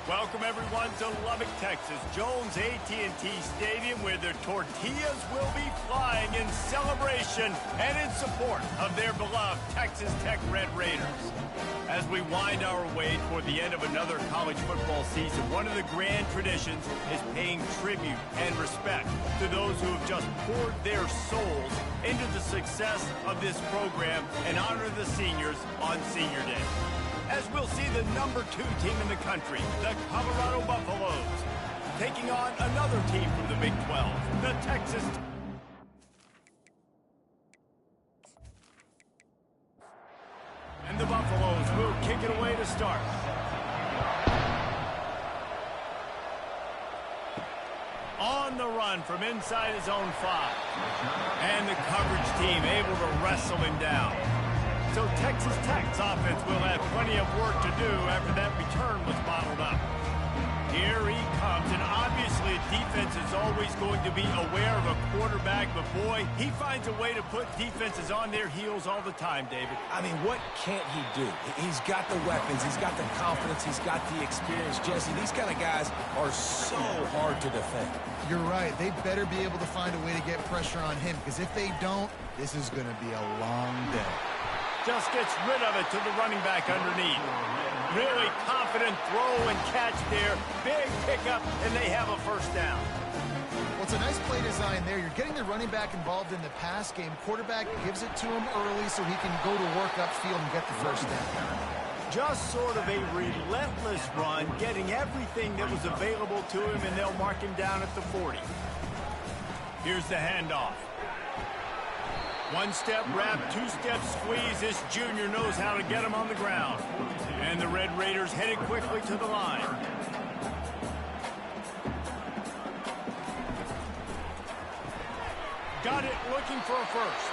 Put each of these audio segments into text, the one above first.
Welcome everyone to Lubbock, Texas, Jones AT&T Stadium, where their tortillas will be flying in celebration and in support of their beloved Texas Tech Red Raiders. As we wind our way toward the end of another college football season, one of the grand traditions is paying tribute and respect to those who have just poured their souls into the success of this program and honor the seniors on Senior Day. As we'll see the #2 team in the country, the Colorado Buffaloes, taking on another team from the Big 12, the Texas. And the Buffaloes will kick it away to start. On the run from inside his own 5. And the coverage team able to wrestle him down. So Texas Tech's offense will have plenty of work to do after that return was bottled up. Here he comes, and obviously defense is always going to be aware of a quarterback, but boy, he finds a way to put defenses on their heels all the time, David. I mean, what can't he do? He's got the weapons, he's got the confidence, he's got the experience. Jesse, these kind of guys are so hard to defend. You're right. They better be able to find a way to get pressure on him, because if they don't, this is going to be a long day. Just gets rid of it to the running back underneath. Really confident throw and catch there. Big pickup, and they have a first down. Well, it's a nice play design there. You're getting the running back involved in the pass game. Quarterback gives it to him early so he can go to work upfield and get the first down. Just sort of a relentless run, getting everything that was available to him, and they'll mark him down at the 40. Here's the handoff. One step wrap, 2 step squeeze. This junior knows how to get him on the ground. And the Red Raiders headed quickly to the line. Got it, looking for a first.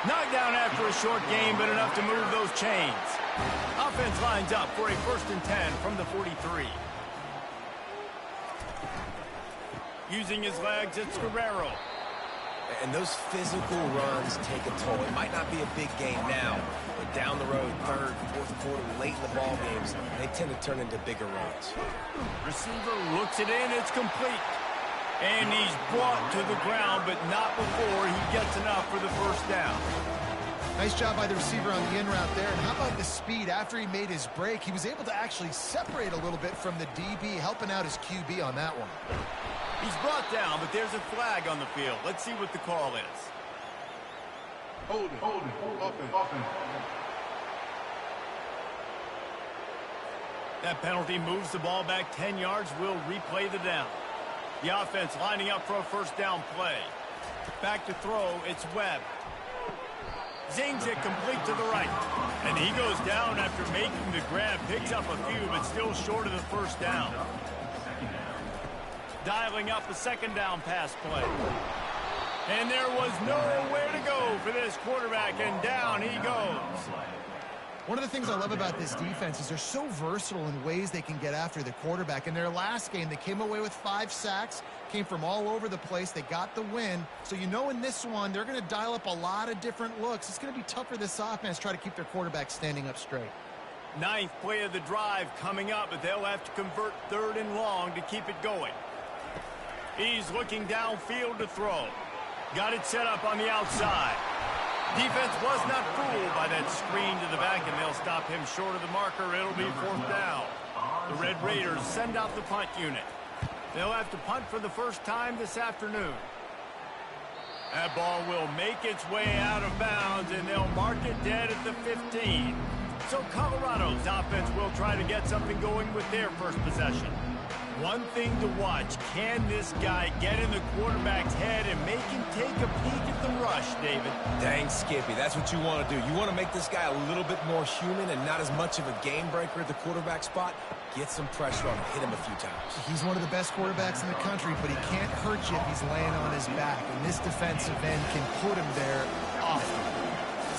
Knocked down after a short gain, but enough to move those chains. Offense lines up for a 1st and 10 from the 43. Using his legs, it's Guerrero. And those physical runs take a toll. It might not be a big game now, but down the road, 3rd, 4th quarter, late in the ball games, they tend to turn into bigger runs. Receiver looks it in, it's complete. And he's brought to the ground, but not before he gets enough for the first down. Nice job by the receiver on the in route there. And how about the speed? After he made his break, he was able to actually separate a little bit from the DB, helping out his QB on that one. He's brought down, but there's a flag on the field. Let's see what the call is. Hold it, offense. That penalty moves the ball back 10 yards. We'll replay the down. The offense lining up for a first down play. Back to throw, it's Webb. Zings it complete to the right. And he goes down after making the grab. Picks up a few, but still short of the first down. Dialing up the 2nd down pass play. And there was nowhere to go for this quarterback, and down he goes. One of the things I love about this defense is they're so versatile in ways they can get after the quarterback. In their last game, they came away with 5 sacks, came from all over the place. They got the win. So you know in this one, they're going to dial up a lot of different looks. It's going to be tough for this offense to try to keep their quarterback standing up straight. 9th play of the drive coming up, but they'll have to convert 3rd and long to keep it going. He's looking downfield to throw. Got it set up on the outside. Defense was not fooled by that screen to the back, and they'll stop him short of the marker. It'll be 4th down. The Red Raiders send out the punt unit. They'll have to punt for the first time this afternoon. That ball will make its way out of bounds, and they'll mark it dead at the 15. So Colorado's offense will try to get something going with their first possession. One thing to watch, can this guy get in the quarterback's head and make him take a peek at the rush, David? Dang, Skippy, that's what you want to do. You want to make this guy a little bit more human and not as much of a game breaker at the quarterback spot. Get some pressure on him, hit him a few times. He's one of the best quarterbacks in the country, but he can't hurt you if he's laying on his back, and this defensive end can put him there often.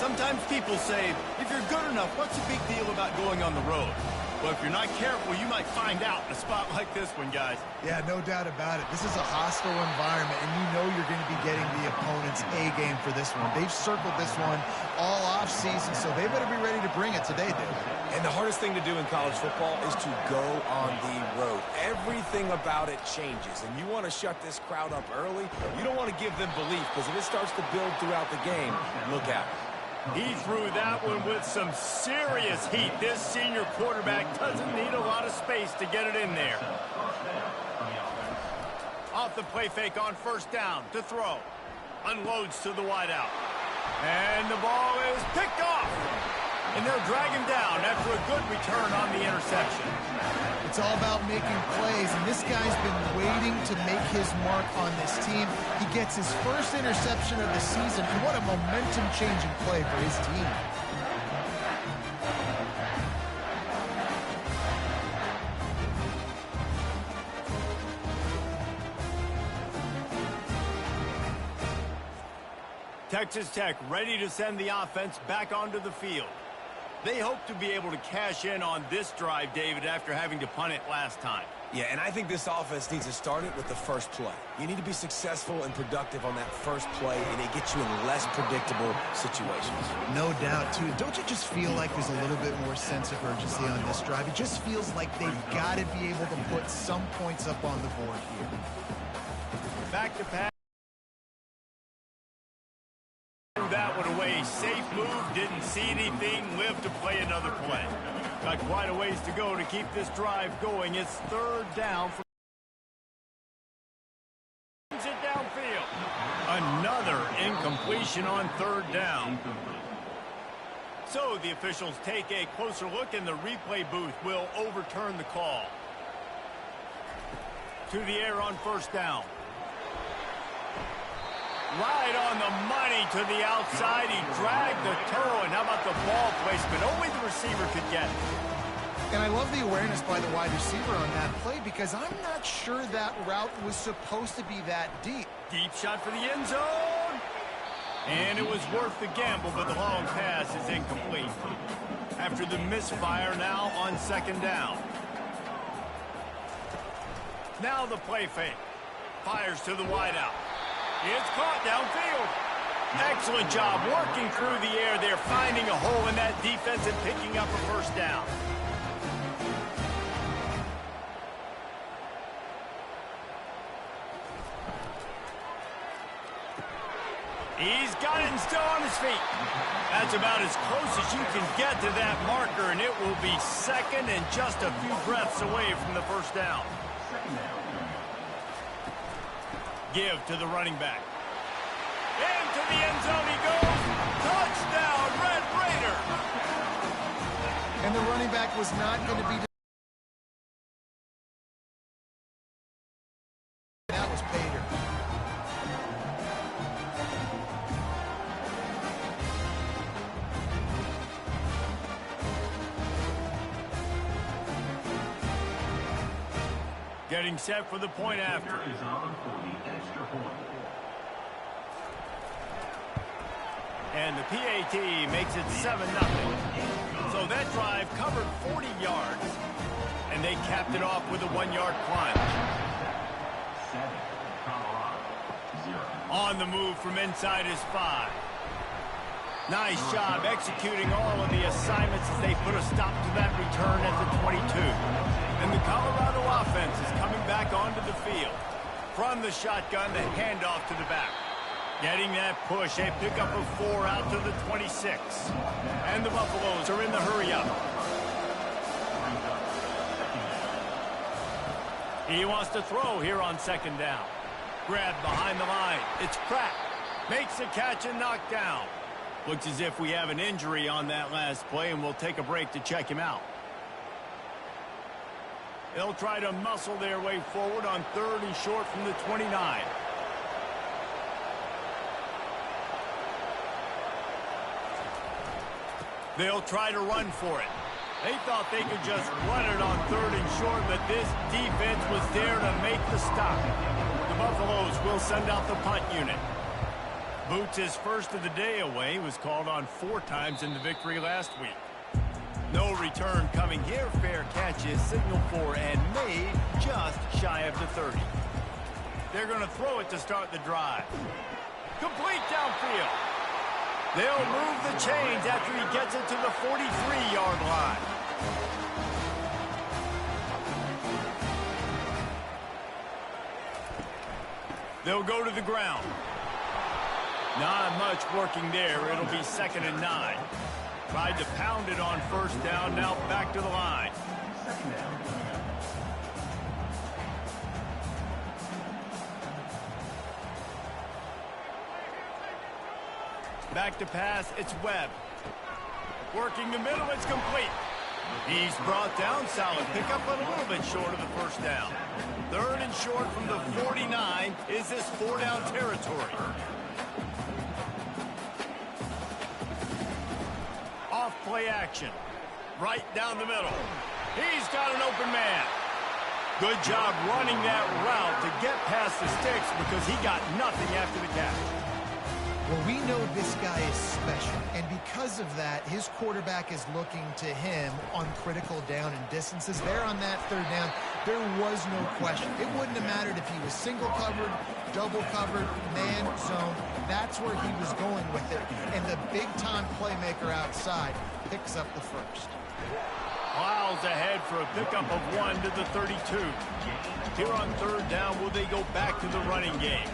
Sometimes people say, if you're good enough, what's the big deal about going on the road? Well, if you're not careful, you might find out in a spot like this one, guys. Yeah, no doubt about it. This is a hostile environment, and you know you're going to be getting the opponent's A game for this one. They've circled this one all off-season, so they better be ready to bring it today, dude. And the hardest thing to do in college football is to go on the road. Everything about it changes, and you want to shut this crowd up early. You don't want to give them belief, because if it starts to build throughout the game, look out. He threw that one with some serious heat. This senior quarterback doesn't need a lot of space to get it in there. Off the play fake on first down to throw. Unloads to the wideout. And the ball is picked off. And they'll drag him down after a good return on the interception. It's all about making plays, and this guy's been waiting to make his mark on this team. He gets his first interception of the season, and what a momentum-changing play for his team. Texas Tech ready to send the offense back onto the field. They hope to be able to cash in on this drive, David, after having to punt it last time. Yeah, and I think this offense needs to start it with the first play. You need to be successful and productive on that first play, and it gets you in less predictable situations. No doubt, too. Don't you just feel like there's a little bit more sense of urgency on this drive? It just feels like they've got to be able to put some points up on the board here. Back to pass. That one away. Safe move. Didn't see anything. Lived to play another play. Got quite a ways to go to keep this drive going. It's third down. It downfield. Another incompletion on third down. So the officials take a closer look, and the replay booth will overturn the call. To the air on first down. Right on the money to the outside. He dragged the toe, and how about the ball placement? Only the receiver could get it. And I love the awareness by the wide receiver on that play, because I'm not sure that route was supposed to be that deep. Deep shot for the end zone. And it was worth the gamble, but the long pass is incomplete. After the misfire, now on second down. Now the play fake. Fires to the wideout. It's caught downfield. Excellent job working through the air there, finding a hole in that defense and picking up a first down. He's got it and still on his feet. That's about as close as you can get to that marker, and it will be second and just a few breaths away from the first down. Give to the running back. Into the end zone he goes. Touchdown, Red Raider. And the running back was not going to be... That was Pater. Getting set for the point after. And the PAT makes it 7-0. So that drive covered 40 yards, and they capped it off with a 1-yard plunge. On the move from inside his 5. Nice job executing all of the assignments as they put a stop to that return at the 22. And the Colorado offense is coming back onto the field. From the shotgun, the handoff to the back. Getting that push, a pickup of 4 out to the 26. And the Buffaloes are in the hurry-up. He wants to throw here on second down. Grabbed behind the line. It's cracked. Makes the catch and knocked down. Looks as if we have an injury on that last play, and we'll take a break to check him out. They'll try to muscle their way forward on third and short from the 29. They'll try to run for it. They thought they could just run it on third and short, but this defense was there to make the stop. The Buffaloes will send out the punt unit. Boots' first of the day away was called on 4 times in the victory last week. No return coming here. Fair catch is signaled for and made just shy of the 30. They're going to throw it to start the drive. Complete downfield. They'll move the chains after he gets it to the 43-yard line. They'll go to the ground. Not much working there. It'll be 2nd and 9. Tried to pound it on first down. Now back to the line. Back to pass. It's Webb. Working the middle. It's complete. He's brought down. Solid pickup, but a little bit short of the first down. 3rd and short from the 49. Is this 4-down territory? Off play action. Right down the middle. He's got an open man. Good job running that route to get past the sticks because he got nothing after the catch. Well, we know this guy is special, and because of that, his quarterback is looking to him on critical down and distances. There on that 3rd down, there was no question. It wouldn't have mattered if he was single covered, double covered, man zone. That's where he was going with it, and the big-time playmaker outside picks up the first. Miles ahead for a pickup of 1 to the 32. Here on 3rd down, will they go back to the running game?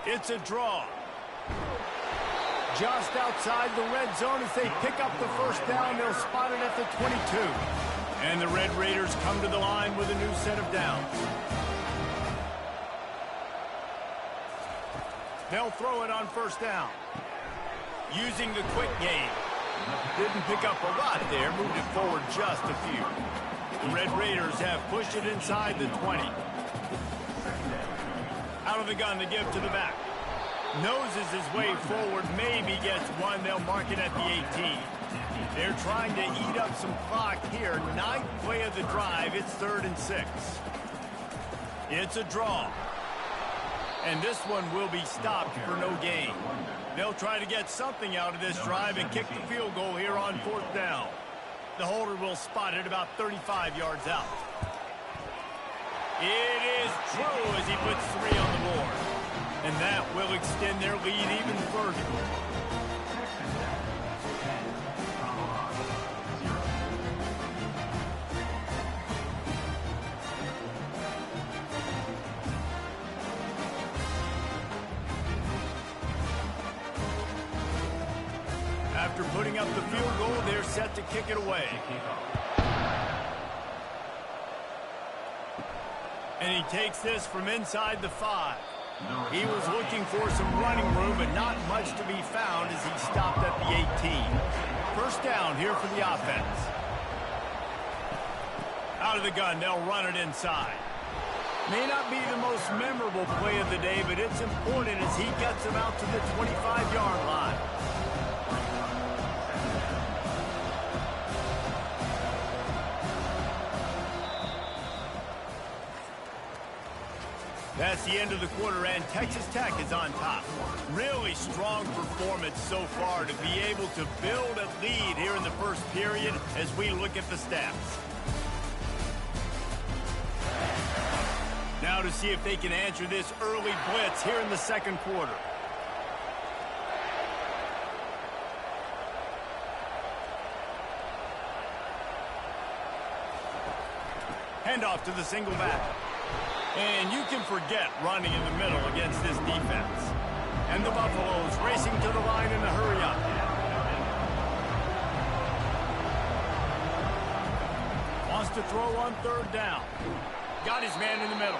It's a draw. Just outside the red zone as they pick up the first down. They'll spot it at the 22. And the Red Raiders come to the line with a new set of downs. They'll throw it on first down. Using the quick game. Didn't pick up a lot there. Moved it forward just a few. The Red Raiders have pushed it inside the 20. Out of the gun to give to the back. Noses his way forward, maybe gets one. They'll mark it at the 18. They're trying to eat up some clock here. 9th play of the drive. It's 3rd and 6. It's a draw. And this one will be stopped for no gain. They'll try to get something out of this drive and kick the field goal here on 4th down. The holder will spot it about 35 yards out. It is true as he puts 3 on the board. And that will extend their lead even further. After putting up the field goal, they're set to kick it away. And he takes this from inside the 5. He was looking for some running room, but not much to be found as he stopped at the 18. First down here for the offense. Out of the gun, they'll run it inside. May not be the most memorable play of the day, but it's important as he gets them out to the 25-yard line. That's the end of the quarter, and Texas Tech is on top. Really strong performance so far to be able to build a lead here in the first period as we look at the stats. Now to see if they can answer this early blitz here in the second quarter. Handoff to the single back. And you can forget running in the middle against this defense. And the Buffaloes racing to the line in a hurry-up. Wants to throw on 3rd down. Got his man in the middle.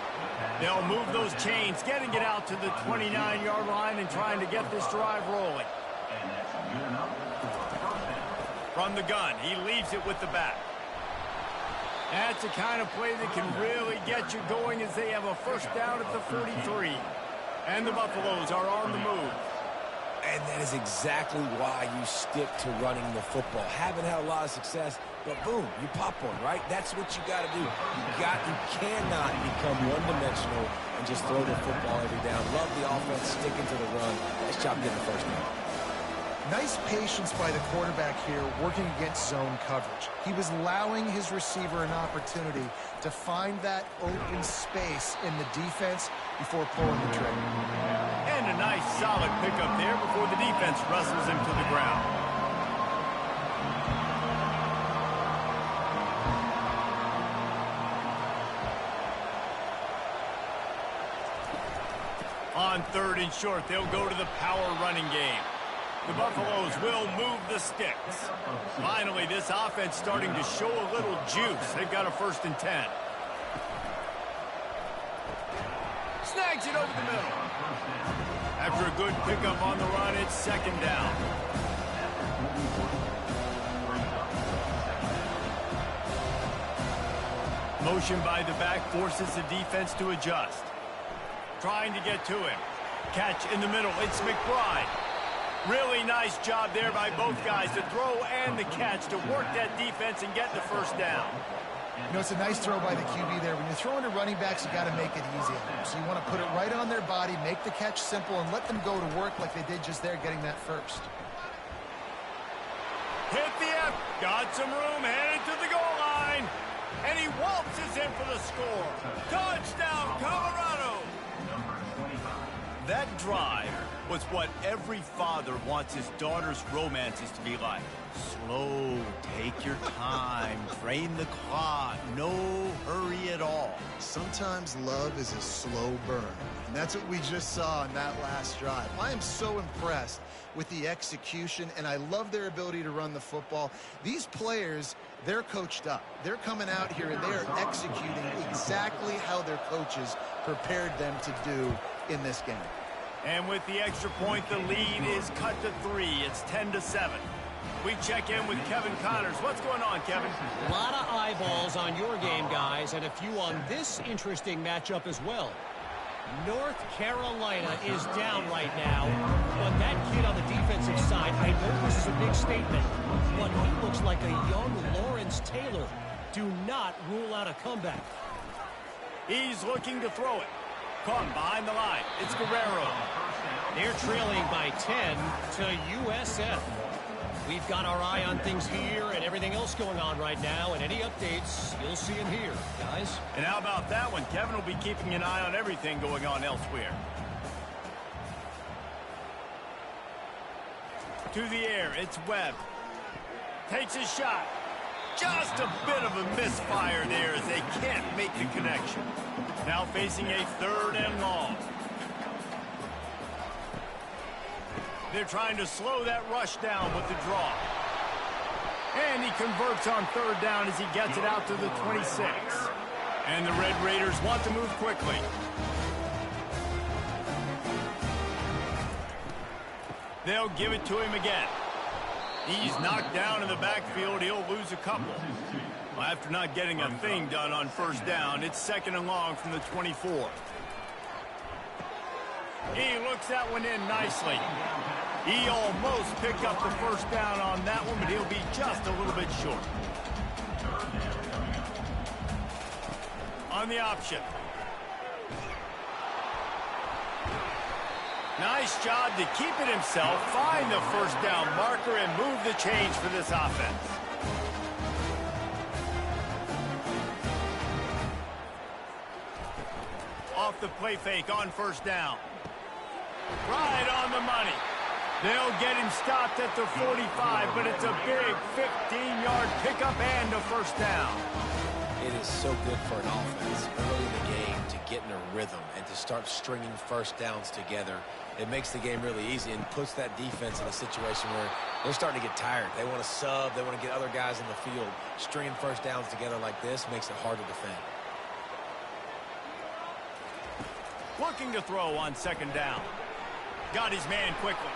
They'll move those chains, getting it out to the 29-yard line and trying to get this drive rolling. From the gun, he leaves it with the back. That's the kind of play that can really get you going as they have a first down at the 43. And the Buffaloes are on the move. And that is exactly why you stick to running the football. Haven't had a lot of success, but boom, you pop one, right? That's what you got to do. You cannot become one-dimensional and just throw the football every down. Love the offense, sticking to the run. Nice job getting the first down. Nice patience by the quarterback here, working against zone coverage. He was allowing his receiver an opportunity to find that open space in the defense before pulling the trigger. And a nice solid pickup there before the defense wrestles him to the ground. On 3rd and short, they'll go to the power running game. The Buffaloes will move the sticks. Finally, this offense starting to show a little juice. They've got a 1st and 10. Snags it over the middle. After a good pickup on the run, it's 2nd down. Motion by the back forces the defense to adjust. Trying to get to him. Catch in the middle. It's McBride. Really nice job there by both guys, the throw and the catch, to work that defense and get the 1st down. You know, it's a nice throw by the QB there. When you're throwing to running backs, you got to make it easy on them. So you want to put it right on their body, make the catch simple, and let them go to work like they did just there, getting that 1st. Hit the F. Got some room, headed to the goal line. And he waltzes in for the score. Touchdown, Colorado. That drive was what every father wants his daughter's romances to be like. Slow, take your time, drain the clock, no hurry at all. Sometimes love is a slow burn, and that's what we just saw in that last drive. I am so impressed with the execution, and I love their ability to run the football. These players, they're coached up. They're coming out here, and they are executing exactly how their coaches prepared them to do in this game. And with the extra point, the lead is cut to 3. It's 10-7. We check in with Kevin Connors. What's going on, Kevin? A lot of eyeballs on your game, guys, and a few on this interesting matchup as well. North Carolina is down right now, but that kid on the defensive side, I know this is a big statement, but he looks like a young Lawrence Taylor. Do not rule out a comeback. He's looking to throw it. Caught behind the line. It's Guerrero. They're trailing by 10 to USF. We've got our eye on things here and everything else going on right now, and any updates, you'll see them here, guys. And how about that one? Kevin will be keeping an eye on everything going on elsewhere. To the air, it's Webb. Takes his shot. Just a bit of a misfire there as they can't make the connection. Now facing a 3rd and long. They're trying to slow that rush down with the draw. And he converts on 3rd down as he gets it out to the 26. And the Red Raiders want to move quickly. They'll give it to him again. He's knocked down in the backfield. He'll lose a couple. Well, after not getting a thing done on 1st down, it's 2nd and long from the 24. He looks that one in nicely. He almost picked up the 1st down on that one, but he'll be just a little bit short. On the option. Nice job to keep it himself, find the 1st down marker, and move the change for this offense. Off the play fake on 1st down. Right on the money. They'll get him stopped at the 45, but it's a big 15-yard pickup and a 1st down. It is so good for an offense early in the game to get in a rhythm and to start stringing 1st downs together. It makes the game really easy and puts that defense in a situation where they're starting to get tired. They want to sub. They want to get other guys in the field. Stringing 1st downs together like this makes it hard to defend. Looking to throw on 2nd down. Got his man quickly.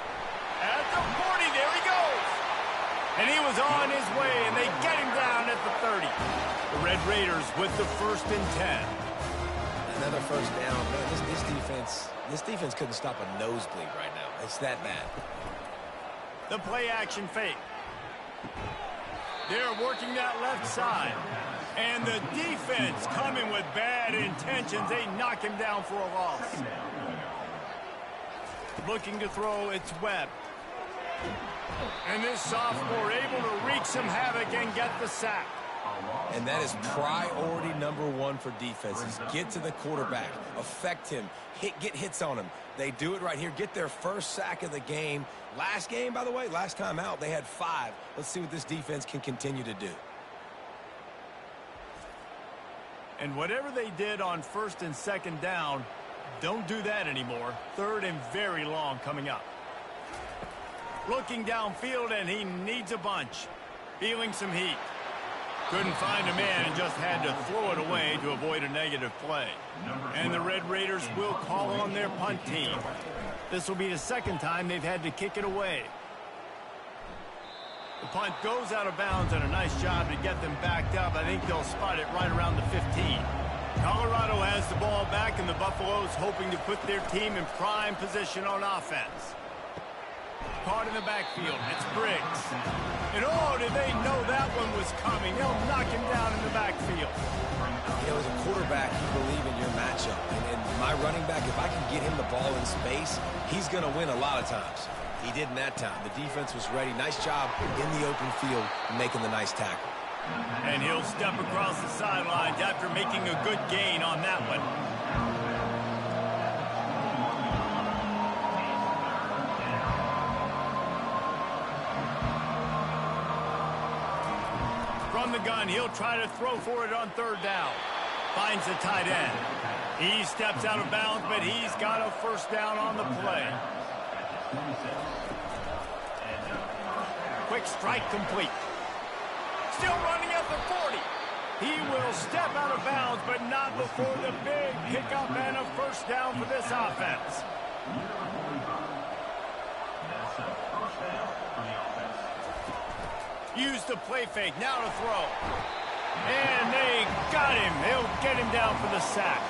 At the 40, there he goes. And he was on his way, and they get him down at the 30. The Red Raiders with the 1st and 10. Another first down. Man, this defense couldn't stop a nosebleed right now. It's that bad. The play action fake. They're working that left side. And the defense coming with bad intentions. They knock him down for a loss. Looking to throw, it's Webb. And this sophomore able to wreak some havoc and get the sack. And that is priority number one for defenses. Get to the quarterback. Affect him. Get hits on him. They do it right here. Get their first sack of the game. Last game, by the way, last time out, they had 5. Let's see what this defense can continue to do. And whatever they did on first and second down, don't do that anymore. Third and very long coming up. Looking downfield, and he needs a bunch. Feeling some heat. Couldn't find a man and just had to throw it away to avoid a negative play. And the Red Raiders will call on their punt team. This will be the second time they've had to kick it away. The punt goes out of bounds, and a nice job to get them backed up. I think they'll spot it right around the 15. Colorado has the ball back, and the Buffaloes hoping to put their team in prime position on offense. Caught in the backfield. It's Briggs. And oh, did they know that one was coming? They'll knock him down in the backfield. You know, as a quarterback, you believe in your matchup. And my running back, if I can get him the ball in space, he's going to win a lot of times. He did in that time. The defense was ready. Nice job in the open field making the nice tackle. And he'll step across the sidelines after making a good gain on that one. From the gun, he'll try to throw for it on third down. Finds the tight end. He steps out of bounds, but he's got a first down on the play. Quick strike complete. Still running at the 40. He will step out of bounds, but not before the big pickup and a first down for this offense. Use the play fake, now to throw. And they got him. They'll get him down for the sack.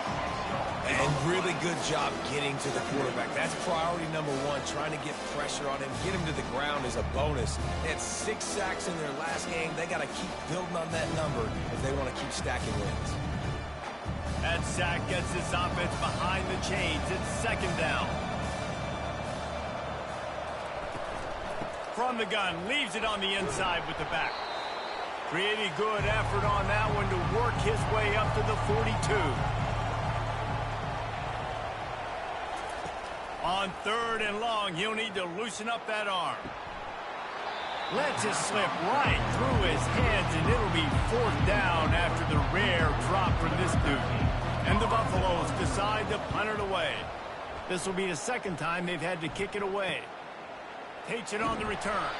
And really good job getting to the quarterback. That's priority number one, trying to get pressure on him. Get him to the ground is a bonus. They had 6 sacks in their last game. They got to keep building on that number if they want to keep stacking wins. That sack gets this offense behind the chains. It's second down. From the gun, leaves it on the inside with the back. Pretty good effort on that one to work his way up to the 42. On third and long, he'll need to loosen up that arm. Lets it slip right through his hands, and it'll be fourth down after the rare drop from this dude. And the Buffaloes decide to punt it away. This will be the second time they've had to kick it away. Takes it on the return.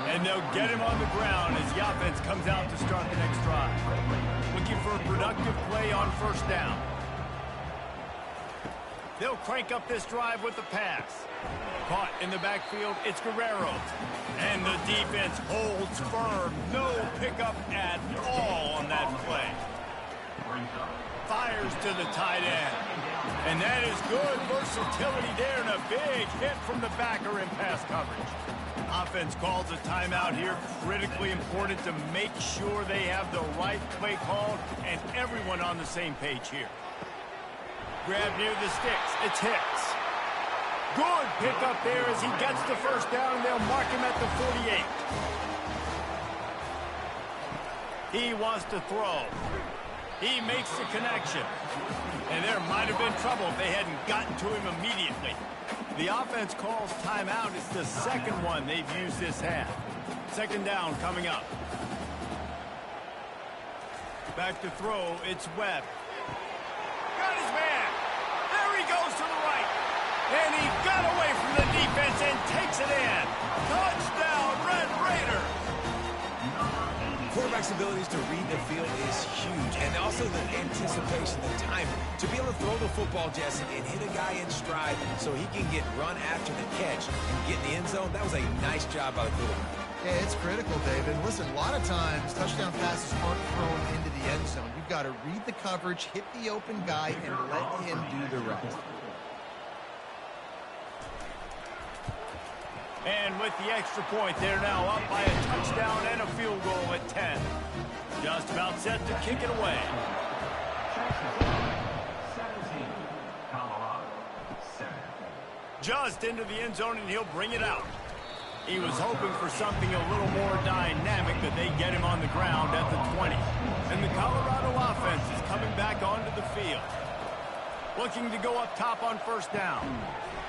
And they'll get him on the ground as the offense comes out to start the next drive. Looking for a productive play on first down. They'll crank up this drive with the pass. Caught in the backfield, it's Guerrero. And the defense holds firm. No pickup at all on that play. Fires to the tight end. And that is good versatility there, and a big hit from the backer in pass coverage. Offense calls a timeout here. Critically important to make sure they have the right play called and everyone on the same page here. Grab near the sticks. It's Hicks. Good pickup there as he gets the first down, and they'll mark him at the 48. He wants to throw. He makes the connection. And there might have been trouble if they hadn't gotten to him immediately. The offense calls timeout. It's the second one they've used this half. Second down coming up. Back to throw. It's Webb. Got his man. There he goes to the right. And he got away from the defense and takes it in. Touchdown, Red Raiders. Quarterback's abilities to read the field is huge, and also the anticipation, the timing. To be able to throw the football, Jesse, and hit a guy in stride so he can get run after the catch and get in the end zone, that was a nice job by the quarterback. Yeah, it's critical, David. Listen, a lot of times touchdown passes aren't thrown into the end zone. You've got to read the coverage, hit the open guy, and let him do the rest. And with the extra point, they're now up by a touchdown and a field goal at 10. Just about set to kick it away. Just into the end zone, and he'll bring it out. He was hoping for something a little more dynamic, but they get him on the ground at the 20. And the Colorado offense is coming back onto the field. Looking to go up top on first down.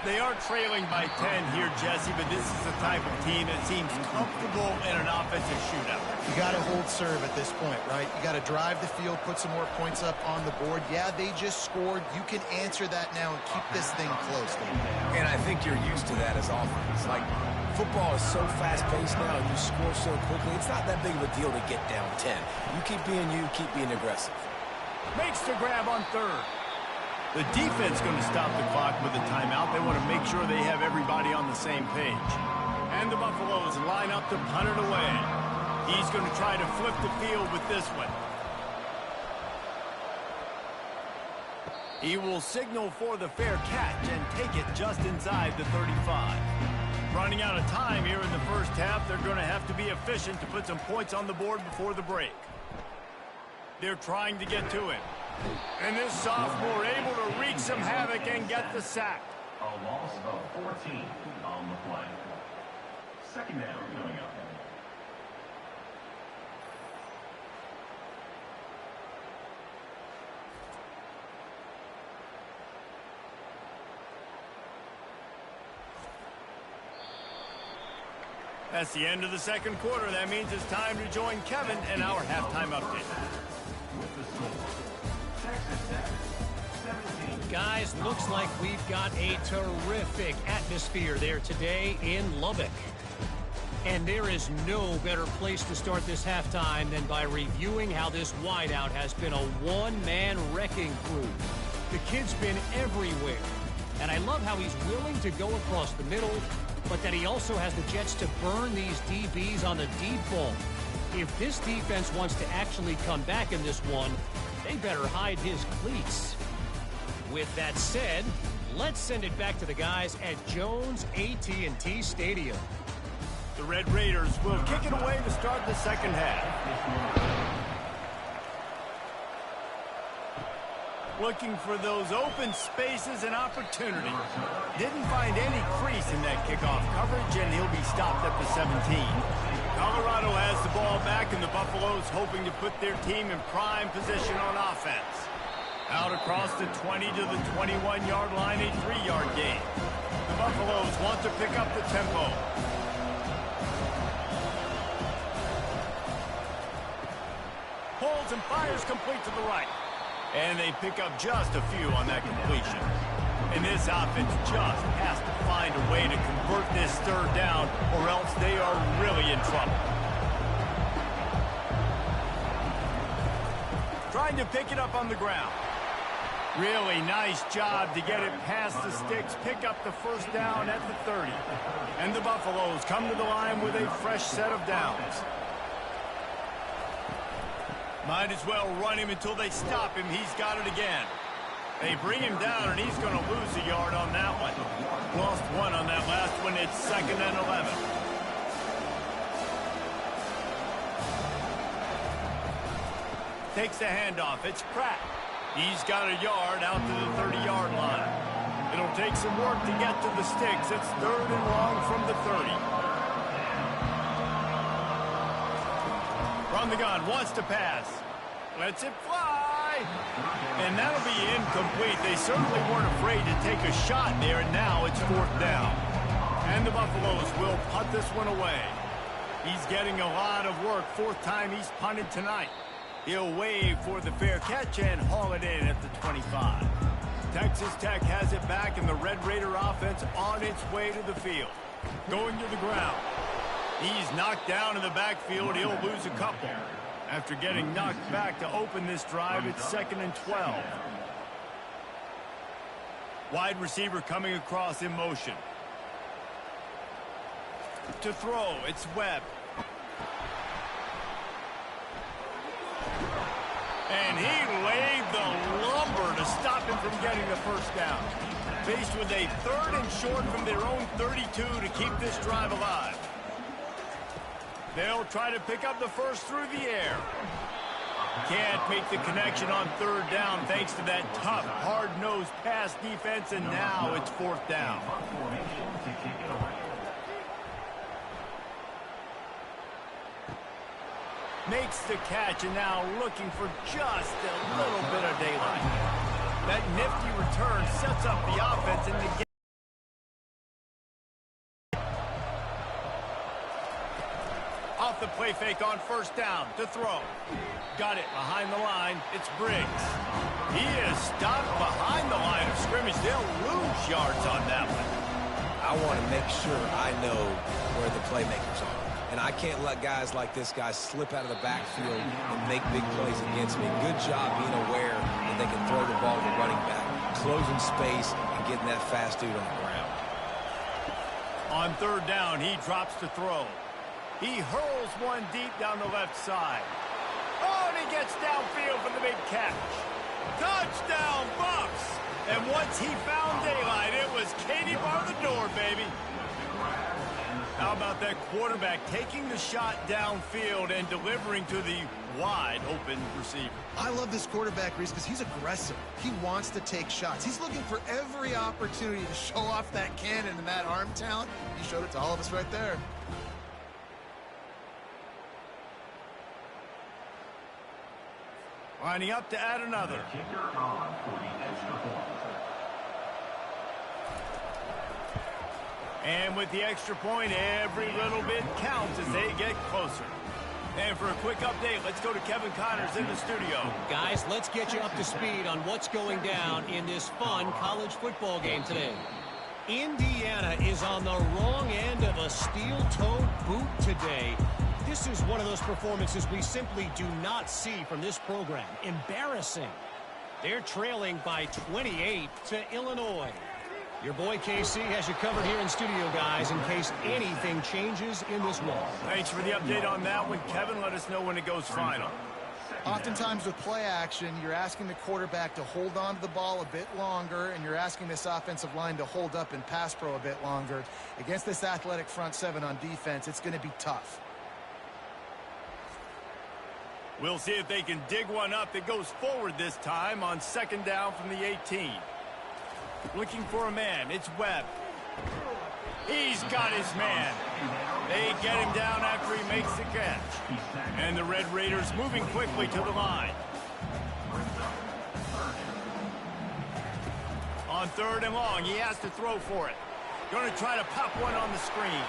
They are trailing by 10 here, Jesse, but this is the type of team that seems comfortable in an offensive shootout. You got to hold serve at this point, right? You got to drive the field, put some more points up on the board. Yeah, they just scored. You can answer that now and keep this thing close, David. And I think you're used to that as offense. Like, football is so fast-paced now, and you score so quickly. It's not that big of a deal to get down 10. You keep being aggressive. Makes the grab on third. The defense going to stop the clock with a timeout. They want to make sure they have everybody on the same page. And the Buffaloes line up to punt it away. He's going to try to flip the field with this one. He will signal for the fair catch and take it just inside the 35. Running out of time here in the first half, they're going to have to be efficient to put some points on the board before the break. They're trying to get to him. And this sophomore able to wreak some havoc and get the sack. A loss of 14 on the play. Second down coming up. That's the end of the second quarter. That means it's time to join Kevin in our halftime update. With the score, Texas Tech, 17. Guys, looks like we've got a terrific atmosphere there today in Lubbock. And there is no better place to start this halftime than by reviewing how this wideout has been a one-man wrecking crew. The kid's been everywhere. And I love how he's willing to go across the middle, but that he also has the jets to burn these DBs on the deep ball. If this defense wants to actually come back in this one, they better hide his cleats. With that said, let's send it back to the guys at Jones AT&T Stadium. The Red Raiders will kick it away to start the second half. Looking for those open spaces and opportunity. Didn't find any crease in that kickoff coverage, and he'll be stopped at the 17. Colorado has the ball back, and the Buffaloes hoping to put their team in prime position on offense. Out across the 20 to the 21-yard line, a 3-yard gain. The Buffaloes want to pick up the tempo. Holds and fires complete to the right. And they pick up just a few on that completion. And this offense just has to find a way to convert this third down, or else they are really in trouble. Trying to pick it up on the ground. Really nice job to get it past the sticks, pick up the first down at the 30. And the Buffaloes come to the line with a fresh set of downs. Might as well run him until they stop him. He's got it again. They bring him down, and he's going to lose a yard on that one. Lost one on that last one. It's 2nd and 11. Takes the handoff. It's Pratt. He's got a yard out to the 30-yard line. It'll take some work to get to the sticks. It's 3rd and long from the 30. From the gun, wants to pass. Lets it fly. And that'll be incomplete. They certainly weren't afraid to take a shot there, and now it's 4th down. And the Buffaloes will punt this one away. He's getting a lot of work. 4th time he's punted tonight. He'll wave for the fair catch and haul it in at the 25. Texas Tech has it back, and the Red Raider offense on its way to the field. Going to the ground. He's knocked down in the backfield. He'll lose a couple. After getting knocked back to open this drive, it's 2nd and 12. Wide receiver coming across in motion. To throw, it's Webb. And he laid the lumber to stop him from getting the first down. Faced with a 3rd and short from their own 32 to keep this drive alive. They'll try to pick up the first through the air. Can't make the connection on 3rd down thanks to that tough, hard-nosed pass defense, and now it's 4th down. Makes the catch, and now looking for just a little bit of daylight. That nifty return sets up the offense in the game. Off the play fake on 1st down to throw. Got it behind the line. It's Briggs. He is stopped behind the line of scrimmage. They'll lose yards on that one. I want to make sure I know where the playmakers are. And I can't let guys like this guy slip out of the backfield and make big plays against me. Good job being aware that they can throw the ball to the running back, closing space, and getting that fast dude on the ground. On 3rd down, he drops to throw. He hurls one deep down the left side. Oh, and he gets downfield for the big catch. Touchdown, Bucks! And once he found daylight, it was Katie bar the door, baby. How about that quarterback taking the shot downfield and delivering to the wide-open receiver? I love this quarterback, Reese, because he's aggressive. He wants to take shots. He's looking for every opportunity to show off that cannon and that arm talent. He showed it to all of us right there. Lining up to add another. Kicker on for the extra point. And with the extra point, every little bit counts as they get closer. And for a quick update, let's go to Kevin Connors in the studio. Guys, let's get you up to speed on what's going down in this fun college football game today. Indiana is on the wrong end of a steel-toed boot today. This is one of those performances we simply do not see from this program. Embarrassing. They're trailing by 28 to Illinois. Your boy KC has you covered here in studio, guys, in case anything changes in this one. Thanks for the update on that one, Kevin. Let us know when it goes final. Oftentimes with play action, you're asking the quarterback to hold on to the ball a bit longer, and you're asking this offensive line to hold up in pass pro a bit longer. Against this athletic front seven on defense, it's going to be tough. We'll see if they can dig one up that goes forward this time on 2nd down from the 18. Looking for a man. It's Webb. He's got his man. They get him down after he makes the catch. And the Red Raiders moving quickly to the line. On 3rd and long, he has to throw for it. Going to try to pop one on the screen.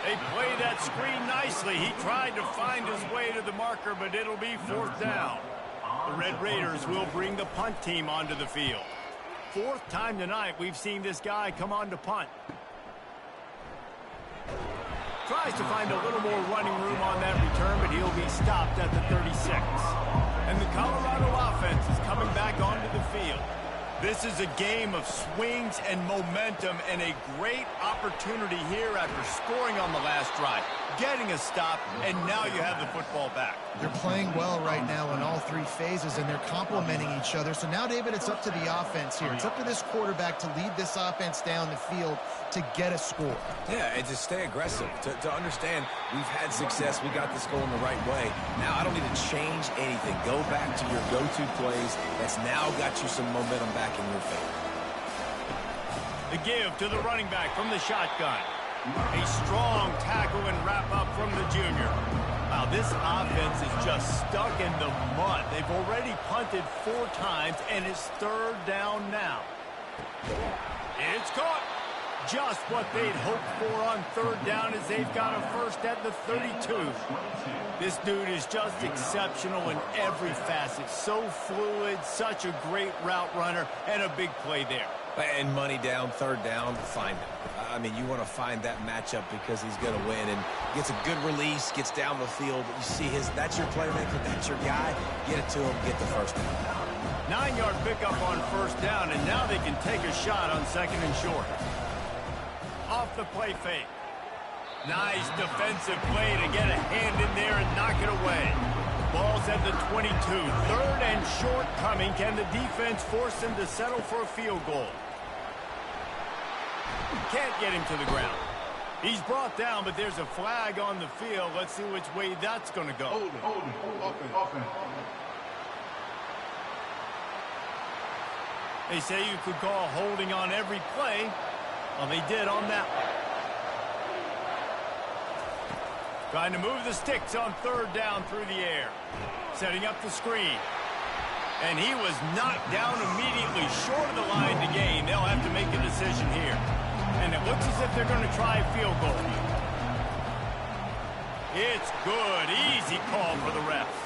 They play that screen nicely. He tried to find his way to the marker, but it'll be 4th down. The Red Raiders will bring the punt team onto the field. 4th time tonight we've seen this guy come on to punt. Tries to find a little more running room on that return, but he'll be stopped at the 36. And the Colorado offense is coming back onto the field. This is a game of swings and momentum, and a great opportunity here after scoring on the last drive, getting a stop, and now you have the football back. They're playing well right now in all 3 phases, and they're complementing each other. So now, David, it's up to the offense here. It's up to this quarterback to lead this offense down the field to get a score. Yeah, and to stay aggressive, to understand we've had success, we got this going the right way. Now I don't need to change anything. Go back to your go-to plays. That's now got you some momentum back in your favor. The give to the running back from the shotgun. A strong tackle and wrap up from the junior. Wow, this offense is just stuck in the mud. They've already punted 4 times, and it's 3rd down now. It's caught. Just what they'd hoped for on 3rd down, as they've got a first at the 32. This dude is just exceptional in every facet. So fluid, such a great route runner, and a big play there. And money down, 3rd down, find him. I mean, you want to find that matchup because he's going to win, and gets a good release, gets down the field. You see that's your playmaker, that's your guy. Get it to him, get the first down. 9-yard pickup on 1st down, and now they can take a shot on 2nd and short. Off the play fake. Nice defensive play to get a hand in there and knock it away. Ball's Ball's at the 22. Third and short coming. Can the defense force him to settle for a field goal? Can't get him to the ground. He's brought down, but there's a flag on the field. Let's see which way that's going to go. Hold it. Offense. They say you could call holding on every play. Well, they did on that one. Trying to move the sticks on third down through the air. Setting up the screen. And he was knocked down immediately short of the line to gain. They'll have to make a decision here. And it looks as if they're going to try a field goal. It's good. Easy call for the refs.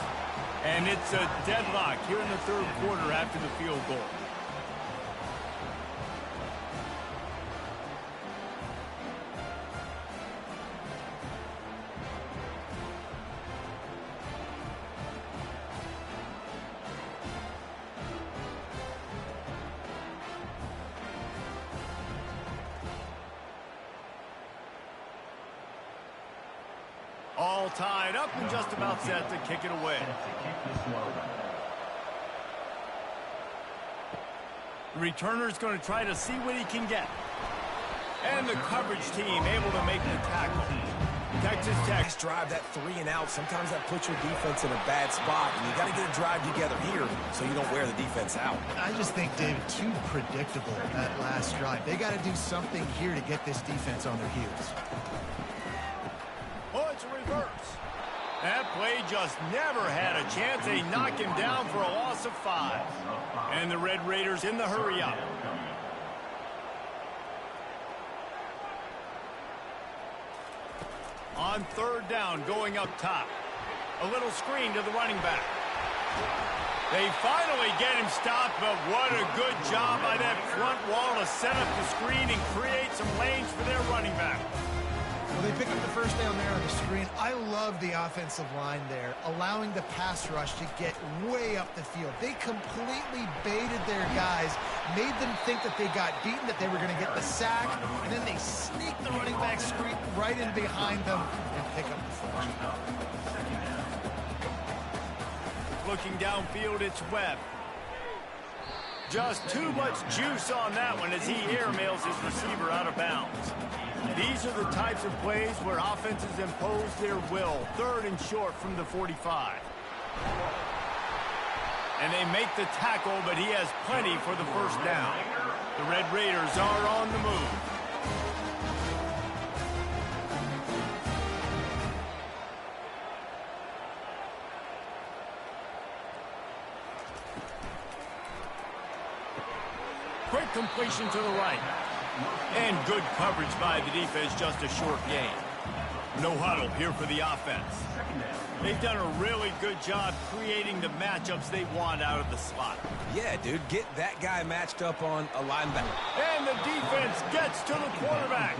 And it's a deadlock here in the third quarter after the field goal. All tied up and just about set to kick it away. The returner's going to try to see what he can get. And the coverage team able to make the tackle. Texas Tech. Drive that 3 and out. Sometimes that puts your defense in a bad spot, and you got to get a drive together here so you don't wear the defense out. I just think, David, too predictable that last drive. They got to do something here to get this defense on their heels. Oh, it's a reverse. That play just never had a chance. They knock him down for a loss of 5. And the Red Raiders in the hurry up. On third down, going up top. A little screen to the running back. They finally get him stopped, but what a good job by that front wall to set up the screen and create some lanes for their running back. Well, they pick up the first down there on the screen. I love the offensive line there, allowing the pass rush to get way up the field. They completely baited their guys, made them think that they got beaten, that they were going to get the sack, and then they sneak the running back screen right in behind them and pick up the first. Looking downfield, it's Webb. Just too much juice on that one as he airmails his receiver out of bounds. These are the types of plays where offenses impose their will. Third and short from the 45. And they make the tackle, but he has plenty for the first down. The Red Raiders are on the move. Quick completion to the right. And good coverage by the defense, just a short gain. No huddle here for the offense. They've done a really good job creating the matchups they want out of the slot. Yeah, dude, get that guy matched up on a linebacker. And the defense gets to the quarterback.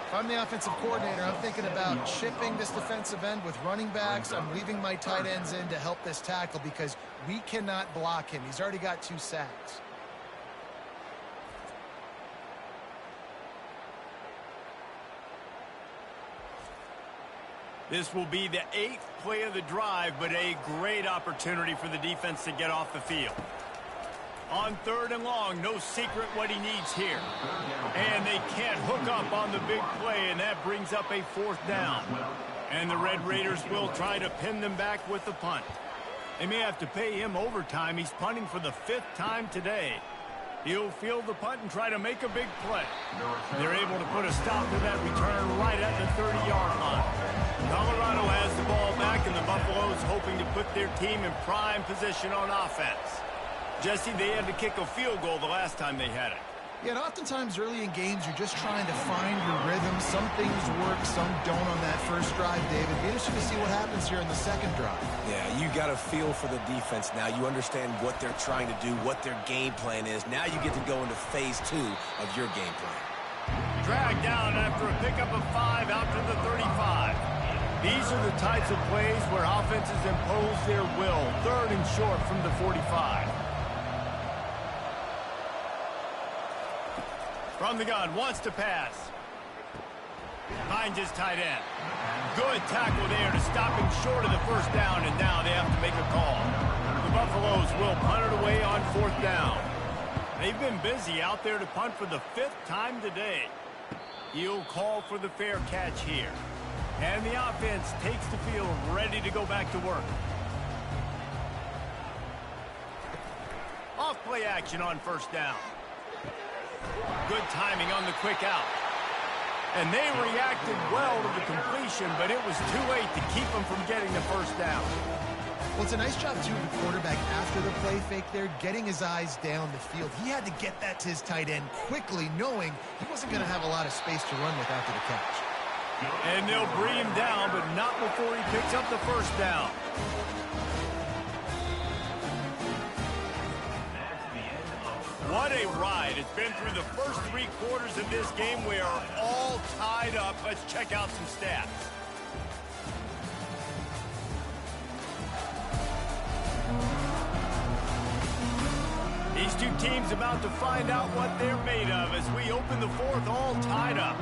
If I'm the offensive coordinator, I'm thinking about chipping this defensive end with running backs. I'm leaving my tight ends in to help this tackle because we cannot block him. He's already got 2 sacks. This will be the 8th play of the drive, but a great opportunity for the defense to get off the field. On third and long, no secret what he needs here. And they can't hook up on the big play, and that brings up a 4th down. And the Red Raiders will try to pin them back with the punt. They may have to pay him overtime. He's punting for the 5th time today. He'll field the punt and try to make a big play. They're able to put a stop to that return right at the 30-yard line. Colorado has the ball back, and the Buffaloes hoping to put their team in prime position on offense. Jesse, they had to kick a field goal the last time they had it. Yeah, and oftentimes early in games, you're just trying to find your rhythm. Some things work, some don't on that first drive, David. Be interested to see what happens here in the second drive. Yeah, you got a feel for the defense now. You understand what they're trying to do, what their game plan is. Now you get to go into phase 2 of your game plan. Dragged down after a pickup of 5 out to the 35. These are the types of plays where offenses impose their will. Third and short from the 45. From the gun, wants to pass. Finds his tight end. Good tackle there to stop him short of the first down, and now they have to make They've been busy out there to punt for the 5th time today. He'll call for the fair catch here. And the offense takes the field ready to go back to work. Off play action on 1st down. Good timing on the quick out. And they reacted well to the completion, but it was too late to keep them from getting the 1st down. Well, it's a nice job, too, of the quarterback after the play fake there, getting his eyes down the field. He had to get that to his tight end quickly, knowing he wasn't going to have a lot of space to run with after the catch. And they'll bring him down, but not before he picks up the 1st down. What a ride. It's been through the first 3 quarters of this game. We are all tied up. Let's check out some stats. These two teams about to find out what they're made of as we open the 4th, all tied up.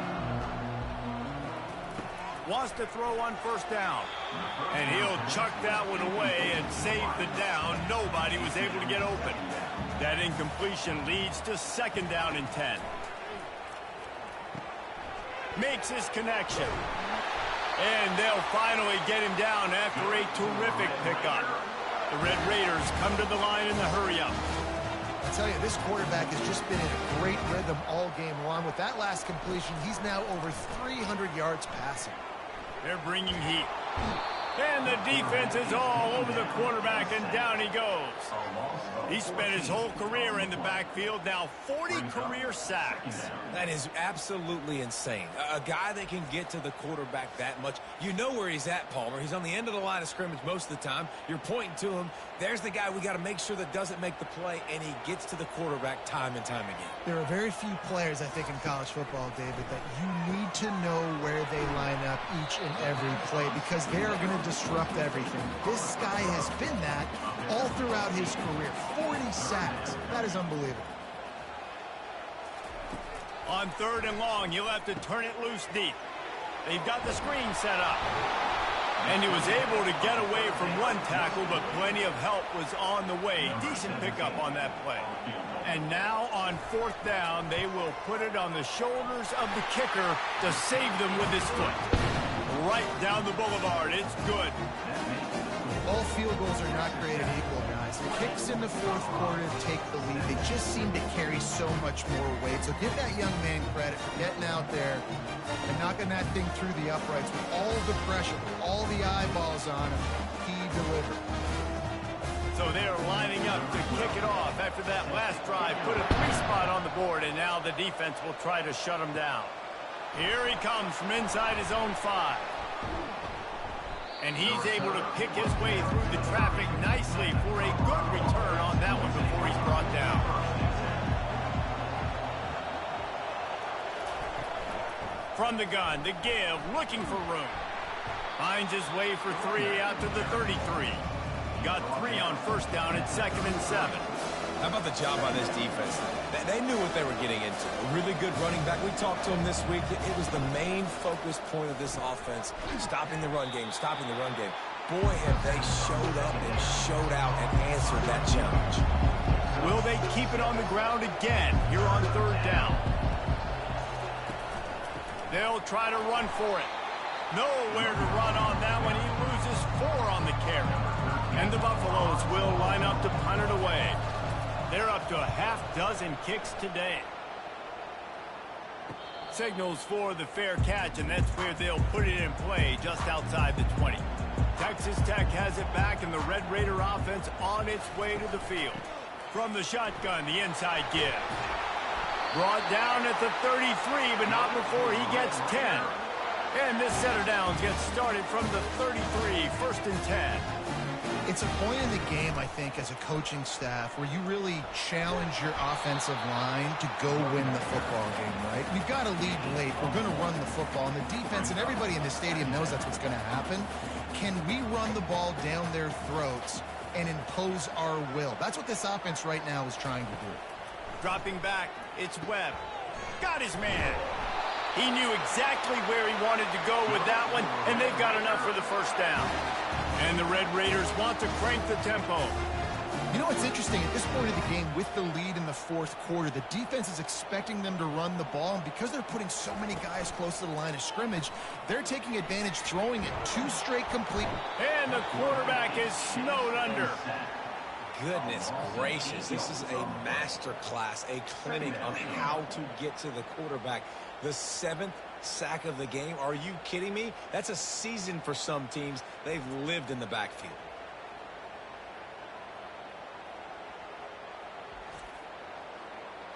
Wants to throw on 1st down. And he'll chuck that one away and save the down. Nobody was able to get open. That incompletion leads to 2nd down and 10. Makes his connection. And they'll finally get him down after a terrific pickup. The Red Raiders come to the line in the hurry-up. I tell you, this quarterback has just been in a great rhythm all game long. With that last completion, he's now over 300 yards passing. They're bringing heat. And the defense is all over the quarterback, and down he goes. He spent his whole career in the backfield, now 40 career sacks. That is absolutely insane. A guy that can get to the quarterback that much. You know where he's at, Palmer. He's on the end of the line of scrimmage most of the time. You're pointing to him. There's the guy we got to make sure that doesn't make the play, and he gets to the quarterback time and time again. There are very few players, I think, in college football, David, that you need to know where they line up each and every play because they are going to disrupt everything. This guy has been that all throughout his career. 40 sacks. That is unbelievable. On 3rd and long, he'll have to turn it loose deep. They've got the screen set up. And he was able to get away from one tackle, but plenty of help was on the way. Decent pickup on that play. And now on 4th down, they will put it on the shoulders of the kicker to save them with his foot. Right down the boulevard. It's good. All field goals are not created equal, guys. The kicks in the 4th quarter take the lead. They just seem to carry so much more weight. So give that young man credit for getting out there and knocking that thing through the uprights with all the pressure, with all the eyeballs on him. He delivered. So they're lining up to kick it off after that last drive. Put a 3-spot on the board, and now the defense will try to shut him down. Here he comes from inside his own 5. And he's able to pick his way through the traffic nicely for a good return on that one before he's brought down. From the gun, the give, looking for room. Finds his way for 3 out to the 33. Got 3 on 1st down at 2nd and 7. How about the job by this defense? They knew what they were getting into. A really good running back. We talked to him this week. It was the main focus point of this offense. Stopping the run game, stopping the run game. Boy, have they showed up and showed out and answered that challenge. Will they keep it on the ground again here on 3rd down? They'll try to run for it. Nowhere to run on that one. He loses 4 on the carry. And the Buffaloes will line up to punt it away. They're up to a half-dozen kicks today. Signals for the fair catch, and that's where they'll put it in play just outside the 20. Texas Tech has it back, and the Red Raider offense on its way to the field. From the shotgun, the inside give. Brought down at the 33, but not before he gets 10. And this set of downs gets started from the 33, 1st and 10. It's a point in the game, I think, as a coaching staff where you really challenge your offensive line to go win the football game, right? We've got to lead late. We're going to run the football. And the defense and everybody in the stadium knows that's what's going to happen. Can we run the ball down their throats and impose our will? That's what this offense right now is trying to do. Dropping back, it's Webb. Got his man. He knew exactly where he wanted to go with that one, and they've got enough for the 1st down. And the Red Raiders want to crank the tempo. You know what's interesting? At this point of the game, with the lead in the fourth quarter, the defense is expecting them to run the ball, and because they're putting so many guys close to the line of scrimmage, they're taking advantage, throwing it 2 straight complete. And the quarterback is snowed under. Goodness gracious, this is a master class, a clinic on how to get to the quarterback. The 7th sack of the game. Are you kidding me? That's a season for some teams. They've lived in the backfield.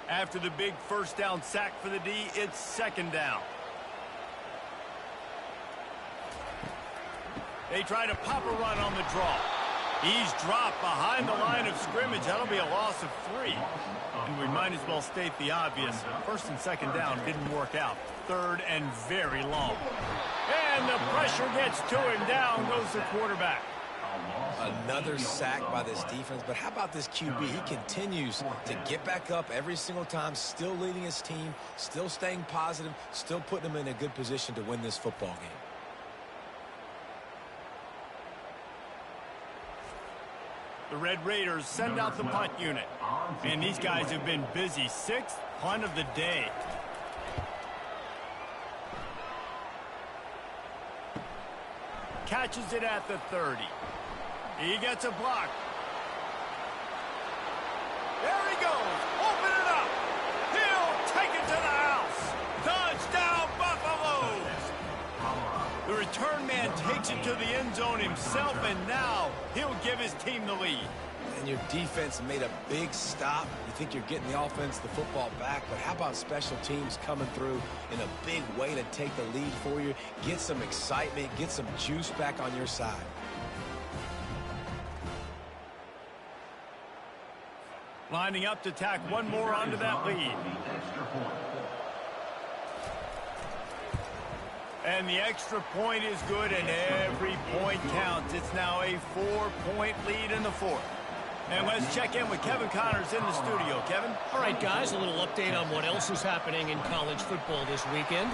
After the big first down sack for the D, it's 2nd down. They try to pop a run on the draw. He's dropped behind the line of scrimmage. That'll be a loss of 3. And we might as well state the obvious. 1st and 2nd down didn't work out. 3rd and very long. And the pressure gets to him. Down goes the quarterback. Another sack by this defense, but how about this QB? He continues to get back up every single time, still leading his team, still staying positive, still putting them in a good position to win this football game. The Red Raiders send out the punt unit. And these guys have been busy. 6th punt of the day. Catches it at the 30. He gets a block. There he goes. Open it up. He'll take it to the house. Touchdown, Buffalo. The return man takes it to the end zone himself, and now he'll give his team the lead. And your defense made a big stop. You think you're getting the offense, the football back, but how about special teams coming through in a big way to take the lead for you, get some excitement, get some juice back on your side. Lining up to tack one more onto that lead. And the extra point is good, and every point counts. It's now a 4-point lead in the 4th. And let's check in with Kevin Connors in the studio. Kevin? All right, guys, a little update on what else is happening in college football this weekend.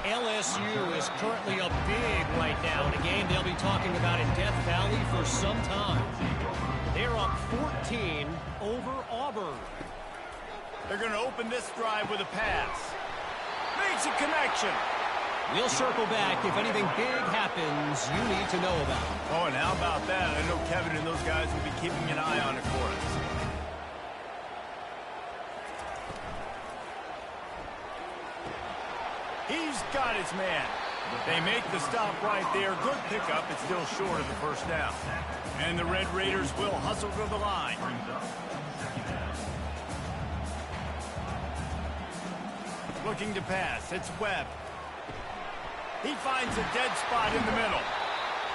LSU is currently up big right now in a game they'll be talking about in Death Valley for some time. They're up 14 over Auburn. They're going to open this drive with a pass. Makes a connection. We'll circle back if anything big happens you need to know about. Oh, and how about that? I know Kevin and those guys will be keeping an eye on it for us. He's got his man. They make the stop right there. Good pickup. It's still short of the first down. And the Red Raiders will hustle to the line. Looking to pass. It's Webb. He finds a dead spot in the middle.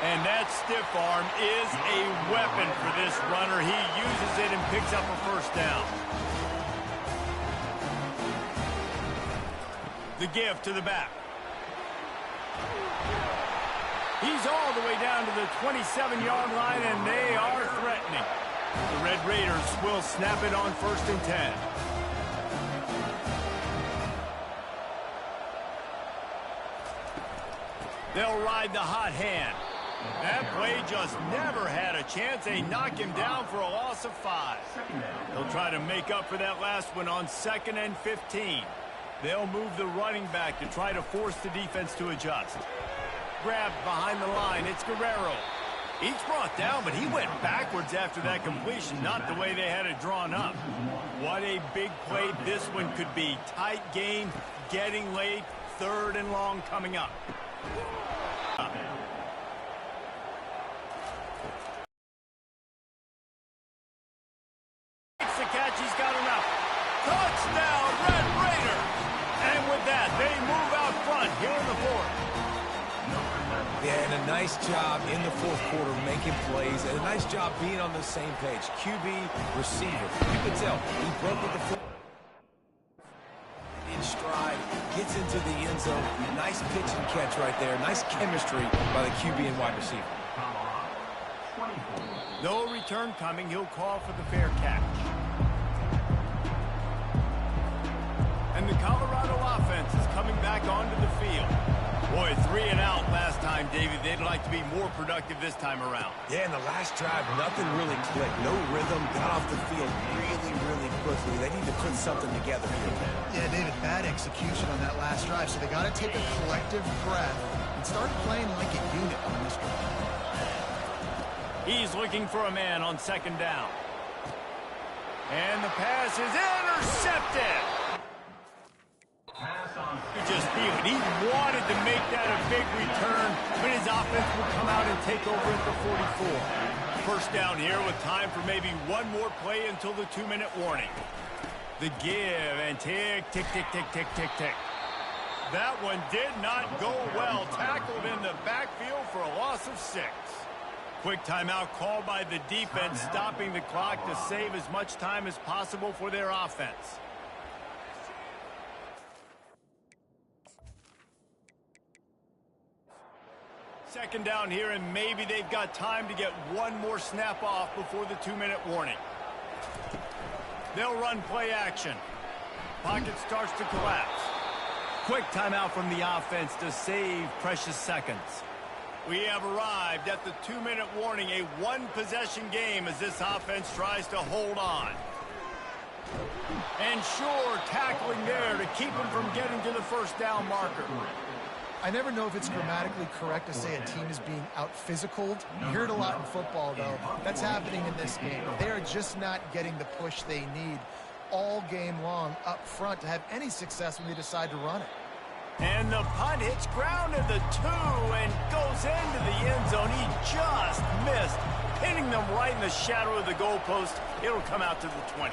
And that stiff arm is a weapon for this runner. He uses it and picks up a first down. The give to the back. He's all the way down to the 27-yard line, and they are threatening. The Red Raiders will snap it on 1st and 10. They'll ride the hot hand. That play just never had a chance. They knock him down for a loss of 5. They'll try to make up for that last one on 2nd and 15. They'll move the running back to try to force the defense to adjust. Grabbed behind the line. It's Guerrero. He's brought down, but he went backwards after that completion, not the way they had it drawn up. What a big play this one could be. Tight game, getting late, 3rd and long coming up. Makes the catch, he's got enough. Touchdown, Red Raider! And with that, they move out front here in the 4th. Yeah, and a nice job in the 4th quarter making plays, and a nice job being on the same page. QB, receiver. You can tell he broke with the foot in stride, gets into the end zone. Nice pitch and catch right there. Nice chemistry by the QB and wide receiver. No return coming. He'll call for the fair catch. And the Colorado offense is coming back onto the field. Boy, 3 and out last time, David. They'd like to be more productive this time around. Yeah, in the last drive, nothing really clicked. No rhythm, got off the field really, really quickly. They need to put something together here, man. Yeah, David, bad execution on that last drive, so they got to take a collective breath and start playing like a unit on this drive. He's looking for a man on second down. And the pass is intercepted. You just feel it. He wanted to make that a big return, but his offense would come out and take over at the 44. First down here with time for maybe one more play until the 2-minute warning. The give and tick, tick, tick, tick, tick, tick, tick. That one did not go well. Tackled in the backfield for a loss of 6. Quick timeout called by the defense, stopping the clock to save as much time as possible for their offense. Second down here, and maybe they've got time to get one more snap off before the 2-minute warning. They'll run play action. Pocket starts to collapse. Quick timeout from the offense to save precious seconds. We have arrived at the 2-minute warning, a one-possession game as this offense tries to hold on. And sure, tackling there to keep him from getting to the first down marker. I never know if it's grammatically correct to say a team is being out-physicaled. You hear it a lot in football, though. That's happening in this game. They are just not getting the push they need all game long up front to have any success when they decide to run it. And the punt hits ground at the 2 and goes into the end zone. He just missed, pinning them right in the shadow of the goalpost. It'll come out to the 20.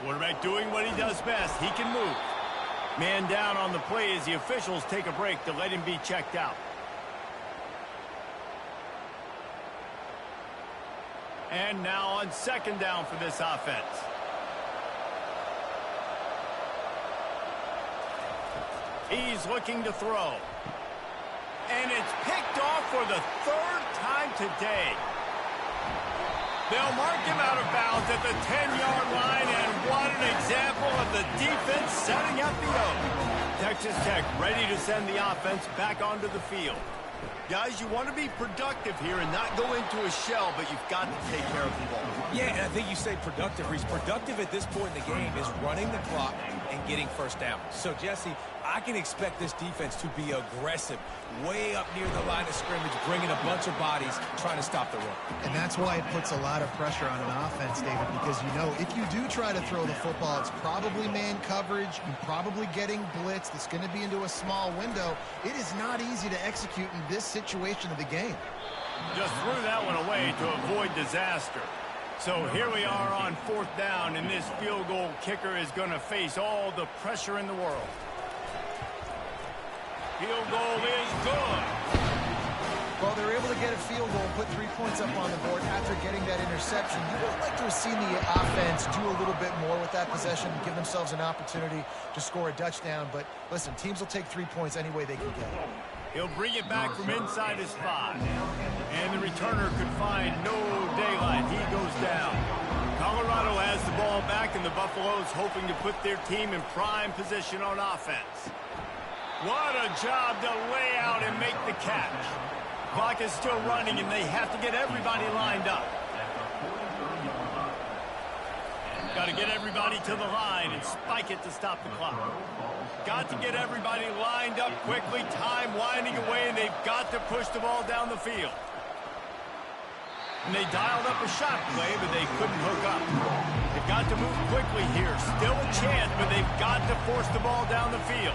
Quarterback doing what he does best. He can move. Man down on the play as the officials take a break to let him be checked out. And now on second down for this offense. He's looking to throw. And it's picked off for the 3rd time today. They'll mark him out of bounds at the 10-yard line, and what an example of the defense setting up the O. Texas Tech ready to send the offense back onto the field. Guys, you want to be productive here and not go into a shell, but you've got to take care of the ball. Yeah, and I think you say productive. He's productive at this point in the game is running the clock and getting first down. So, Jesse, I can expect this defense to be aggressive, way up near the line of scrimmage, bringing a bunch of bodies, trying to stop the run. And that's why it puts a lot of pressure on an offense, David, because you know if you do try to throw the football, it's probably man coverage, you're probably getting blitz, that's going to be into a small window. It is not easy to execute in this situation of the game. Just threw that one away to avoid disaster. So here we are on 4th down, and this field goal kicker is going to face all the pressure in the world. Field goal is good. Well, they're able to get a field goal, put 3 points up on the board after getting that interception. You would like to have seen the offense do a little bit more with that possession and give themselves an opportunity to score a touchdown. But listen, teams will take 3 points any way they can get it. He'll bring it back from inside his 5. And the returner could find no daylight. He goes down. Colorado has the ball back, and the Buffaloes hoping to put their team in prime position on offense. What a job to lay out and make the catch. Clock is still running, and they have to get everybody lined up. Got to get everybody to the line and spike it to stop the clock. Got to get everybody lined up quickly. Time winding away, and they've got to push the ball down the field. And they dialed up a shot play, but they couldn't hook up. They've got to move quickly here. Still a chance, but they've got to force the ball down the field.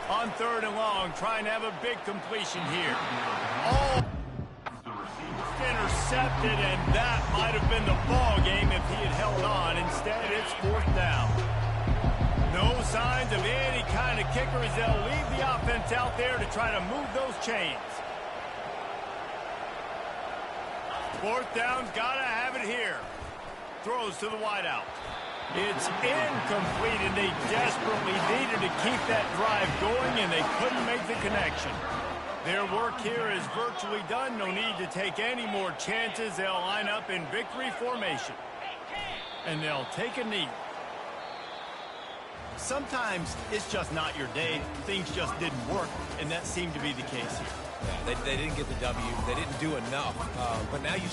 On 3rd and long, trying to have a big completion here. Oh, intercepted, and that might have been the ball game if he had held on. Instead, it's 4th down. No signs of any kind of kicker as they'll leave the offense out there to try to move those chains. 4th down's got to have it here. Throws to the wideout. It's incomplete, and they desperately needed to keep that drive going, and they couldn't make the connection. Their work here is virtually done. No need to take any more chances. They'll line up in victory formation. And they'll take a knee. sometimes it's just not your day. Things just didn't work, and that seemed to be the case here. Yeah, they didn't get the W. They didn't do enough. But now you